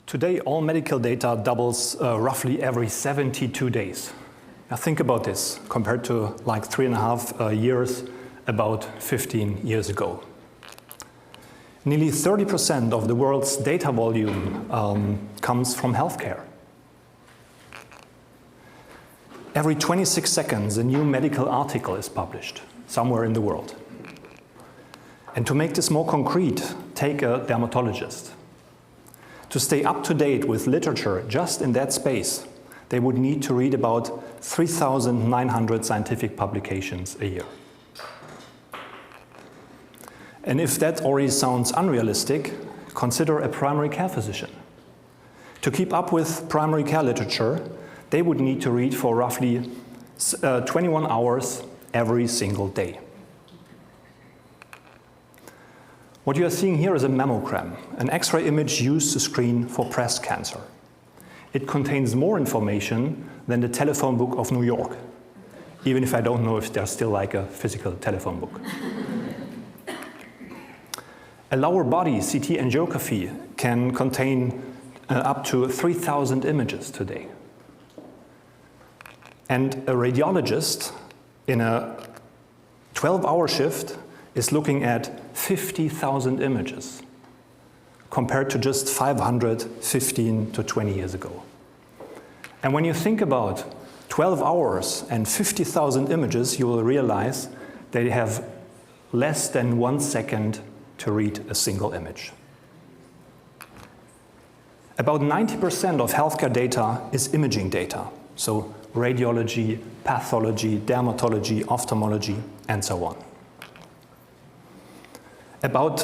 Today, all medical data doubles roughly every 72 days. Now think about this, compared to like 3.5 years, about 15 years ago. Nearly 30% of the world's data volume comes from healthcare. Every 26 seconds, a new medical article is published somewhere in the world. And to make this more concrete, take a dermatologist. To stay up to date with literature just in that space, they would need to read about 3,900 scientific publications a year. And if that already sounds unrealistic, consider a primary care physician. To keep up with primary care literature, they would need to read for roughly 21 hours every single day. What you are seeing here is a mammogram, an X-ray image used to screen for breast cancer. It contains more information than the telephone book of New York, even if I don't know if there's still like a physical telephone book. A lower body CT angiography can contain up to 3,000 images today. And a radiologist in a 12-hour shift is looking at 50,000 images, compared to just 515 to 20 years ago. And when you think about 12 hours and 50,000 images, you will realize they have less than 1 second to read a single image. About 90% of healthcare data is imaging data, so radiology, pathology, dermatology, ophthalmology, and so on. About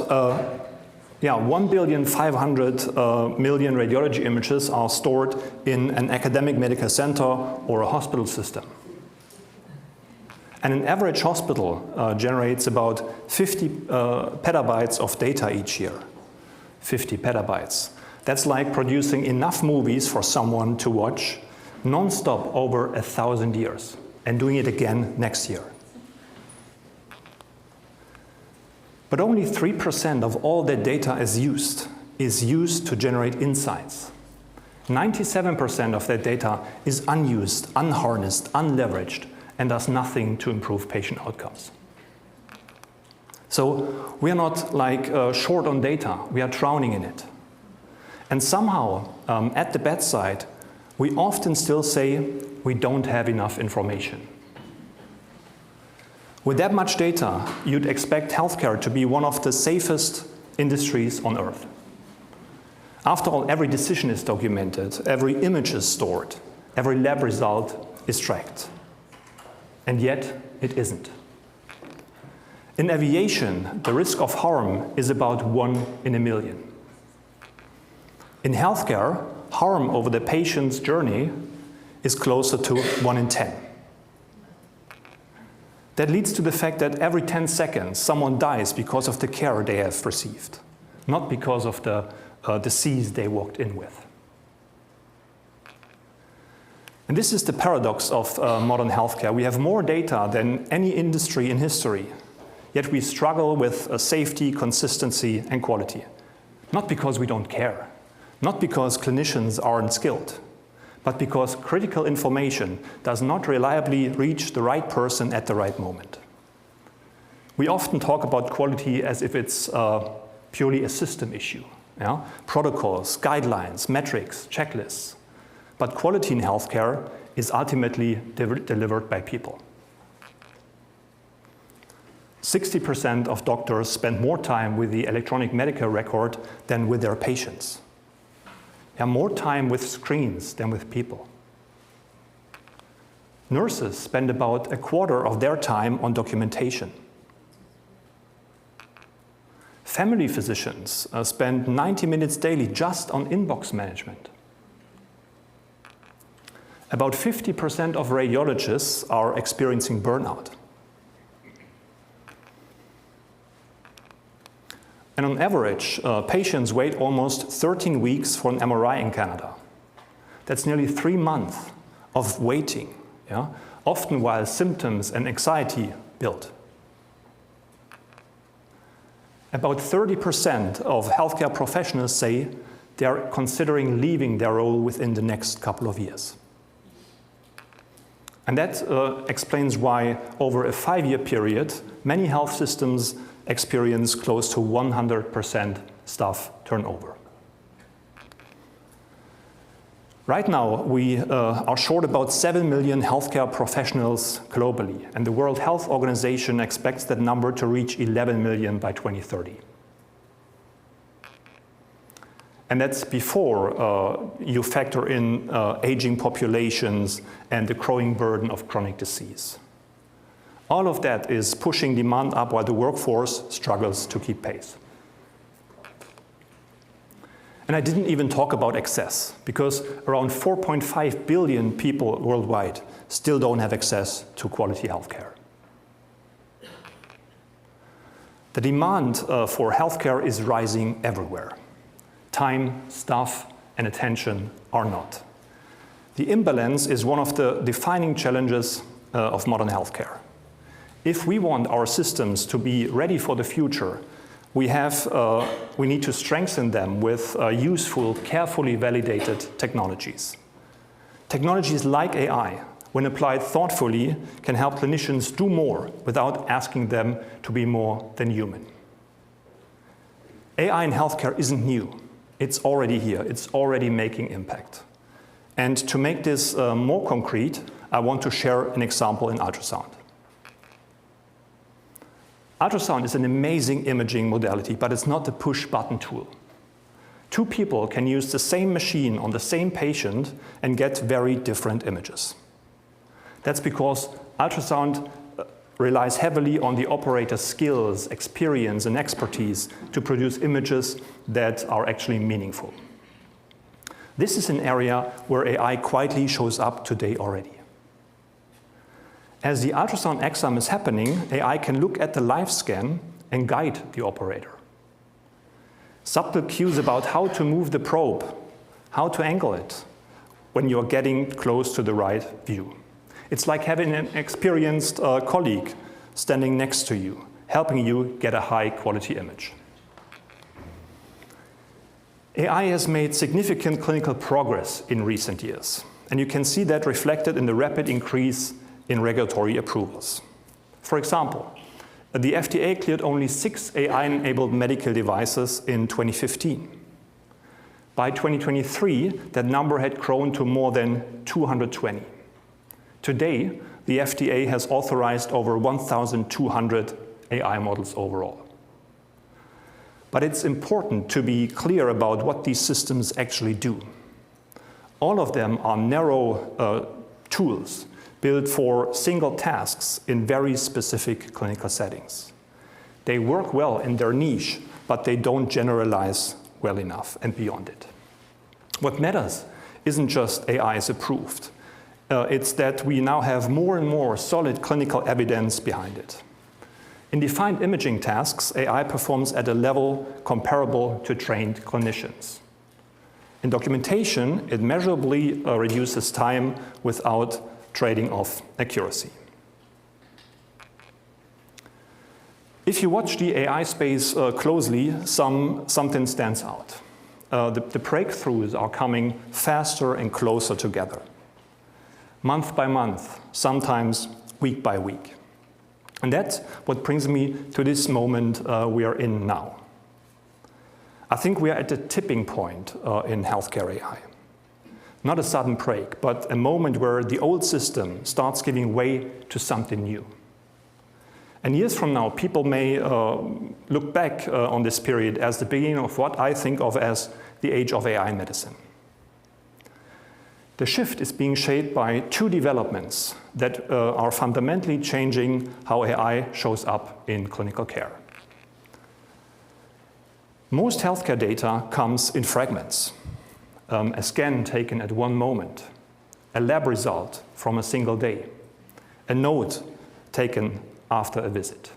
1,500,000,000 radiology images are stored in an academic medical center or a hospital system. And an average hospital generates about 50 petabytes of data each year. 50 petabytes. That's like producing enough movies for someone to watch non-stop over 1,000 years and doing it again next year. But only 3% of all that data is used to generate insights. 97% of that data is unused, unharnessed, unleveraged, and does nothing to improve patient outcomes. So we are not like short on data, we are drowning in it. And somehow, at the bedside, we often still say we don't have enough information. With that much data, you'd expect healthcare to be one of the safest industries on earth. After all, every decision is documented, every image is stored, every lab result is tracked. And yet, it isn't. In aviation, the risk of harm is about 1 in a million. In healthcare, harm over the patient's journey is closer to 1 in 10. That leads to the fact that every 10 seconds, someone dies because of the care they have received, not because of the disease they walked in with. And this is the paradox of modern healthcare. We have more data than any industry in history, yet we struggle with safety, consistency, and quality. Not because we don't care, not because clinicians aren't skilled, but because critical information does not reliably reach the right person at the right moment. We often talk about quality as if it's purely a system issue. Yeah? Protocols, guidelines, metrics, checklists. But quality in healthcare is ultimately delivered by people. 60% of doctors spend more time with the electronic medical record than with their patients. They have more time with screens than with people. Nurses spend about 1/4 of their time on documentation. Family physicians spend 90 minutes daily just on inbox management. About 50% of radiologists are experiencing burnout. And on average, patients wait almost 13 weeks for an MRI in Canada. That's nearly 3 months of waiting. Yeah? often while symptoms and anxiety build. About 30% of healthcare professionals say they are considering leaving their role within the next couple of years. And that explains why, over a 5-year period, many health systems experience close to 100% staff turnover. Right now, we are short about 7 million healthcare professionals globally, and the World Health Organization expects that number to reach 11 million by 2030. And that's before you factor in aging populations and the growing burden of chronic disease. All of that is pushing demand up while the workforce struggles to keep pace. And I didn't even talk about access, because around 4.5 billion people worldwide still don't have access to quality healthcare. The demand for healthcare is rising everywhere. Time, staff, and attention are not. The imbalance is one of the defining challenges of modern healthcare. If we want our systems to be ready for the future, we need to strengthen them with useful, carefully validated technologies. Technologies like AI, when applied thoughtfully, can help clinicians do more without asking them to be more than human. AI in healthcare isn't new. It's already here. It's already making impact. And to make this more concrete, I want to share an example in ultrasound. Ultrasound is an amazing imaging modality, but it's not a push-button tool. 2 people can use the same machine on the same patient and get very different images. That's because ultrasound relies heavily on the operator's skills, experience, and expertise to produce images that are actually meaningful. This is an area where AI quietly shows up today already. As the ultrasound exam is happening, AI can look at the live scan and guide the operator. Subtle cues about how to move the probe, how to angle it when you're getting close to the right view. It's like having an experienced colleague standing next to you, helping you get a high-quality image. AI has made significant clinical progress in recent years, and you can see that reflected in the rapid increase in regulatory approvals. For example, the FDA cleared only 6 AI-enabled medical devices in 2015. By 2023, that number had grown to more than 220. Today, the FDA has authorized over 1,200 AI models overall. But it's important to be clear about what these systems actually do. All of them are narrow tools built for single tasks in very specific clinical settings. They work well in their niche, but they don't generalize well enough and beyond it. What matters isn't just AI is approved. It's that we now have more and more solid clinical evidence behind it. In defined imaging tasks, AI performs at a level comparable to trained clinicians. In documentation, it measurably reduces time without trading off accuracy. If you watch the AI space closely, something stands out. The breakthroughs are coming faster and closer together, month by month, sometimes week by week. And that's what brings me to this moment we are in now. I think we are at the tipping point in healthcare AI. Not a sudden break, but a moment where the old system starts giving way to something new. And years from now, people may look back on this period as the beginning of what I think of as the age of AI in medicine. The shift is being shaped by 2 developments that are fundamentally changing how AI shows up in clinical care. Most healthcare data comes in fragments. A scan taken at one moment, a lab result from a single day, a note taken after a visit.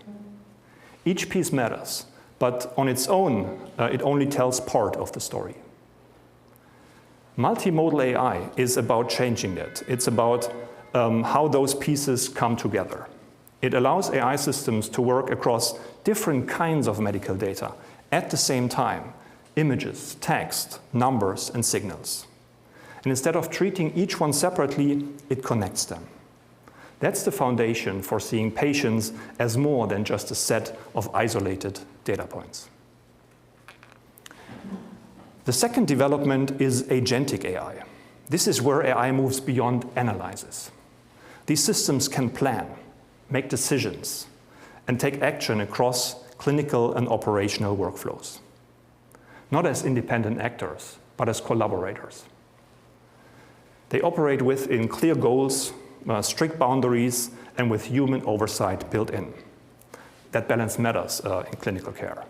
Each piece matters, but on its own, it only tells part of the story. Multimodal AI is about changing that. It's about how those pieces come together. It allows AI systems to work across different kinds of medical data at the same time: images, text, numbers, and signals. And instead of treating each one separately, it connects them. That's the foundation for seeing patients as more than just a set of isolated data points. The second development is agentic AI. This is where AI moves beyond analysis. These systems can plan, make decisions, and take action across clinical and operational workflows. Not as independent actors, but as collaborators. They operate within clear goals, strict boundaries, and with human oversight built in. That balance matters in clinical care.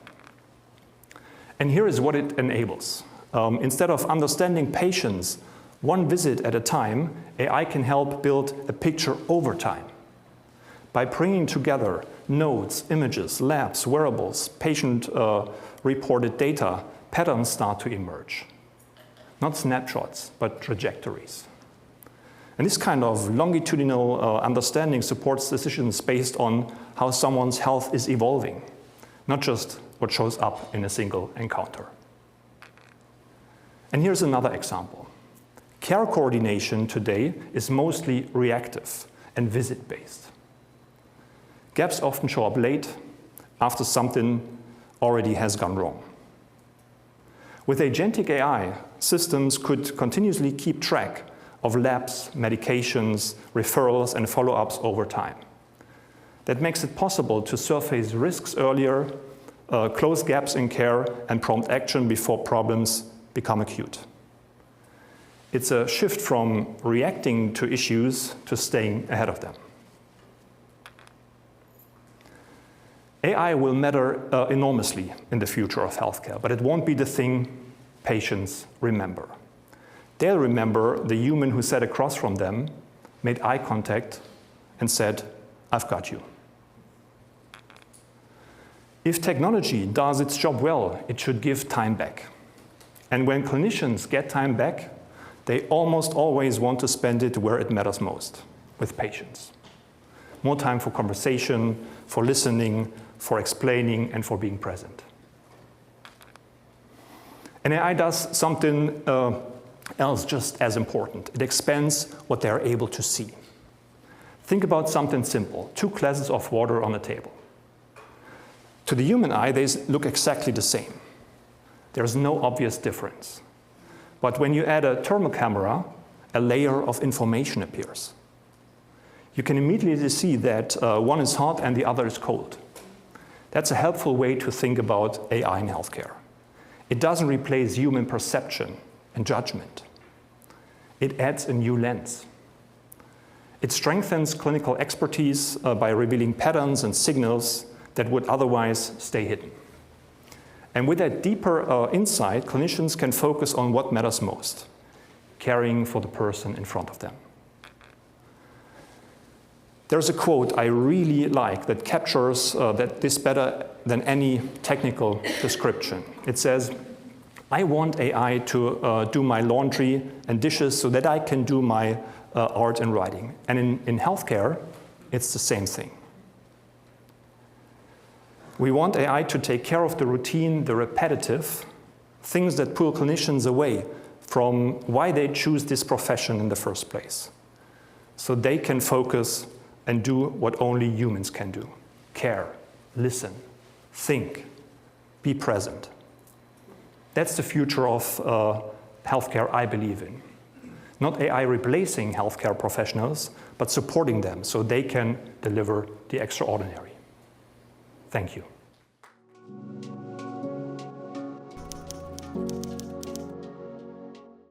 And here is what it enables. Instead of understanding patients one visit at a time, AI can help build a picture over time. By bringing together nodes, images, labs, wearables, patient-reported data, patterns start to emerge. Not snapshots, but trajectories. And this kind of longitudinal understanding supports decisions based on how someone's health is evolving, not just what shows up in a single encounter. And here's another example. Care coordination today is mostly reactive and visit-based. Gaps often show up late, after something already has gone wrong. With agentic AI, systems could continuously keep track of labs, medications, referrals, and follow-ups over time. That makes it possible to surface risks earlier, close gaps in care, and prompt action before problems become acute. It's a shift from reacting to issues to staying ahead of them. AI will matter enormously in the future of healthcare, but it won't be the thing patients remember. They'll remember the human who sat across from them, made eye contact, and said, "I've got you." If technology does its job well, it should give time back. And when clinicians get time back, they almost always want to spend it where it matters most, with patients. More time for conversation, for listening, for explaining, and for being present. And AI does something else just as important. It expands what they're able to see. Think about something simple: 2 glasses of water on a table. To the human eye, they look exactly the same. There's no obvious difference. But when you add a thermal camera, a layer of information appears. You can immediately see that one is hot and the other is cold. That's a helpful way to think about AI in healthcare. It doesn't replace human perception and judgment. It adds a new lens. It strengthens clinical expertise by revealing patterns and signals that would otherwise stay hidden. And with that deeper insight, clinicians can focus on what matters most: caring for the person in front of them. There's a quote I really like that captures this better than any technical description. It says, "I want AI to do my laundry and dishes so that I can do my art and writing." And in healthcare, it's the same thing. We want AI to take care of the routine, the repetitive, things that pull clinicians away from why they choose this profession in the first place, so they can focus and do what only humans can do: care, listen, think, be present. That's the future of healthcare I believe in. Not AI replacing healthcare professionals, but supporting them so they can deliver the extraordinary. Thank you.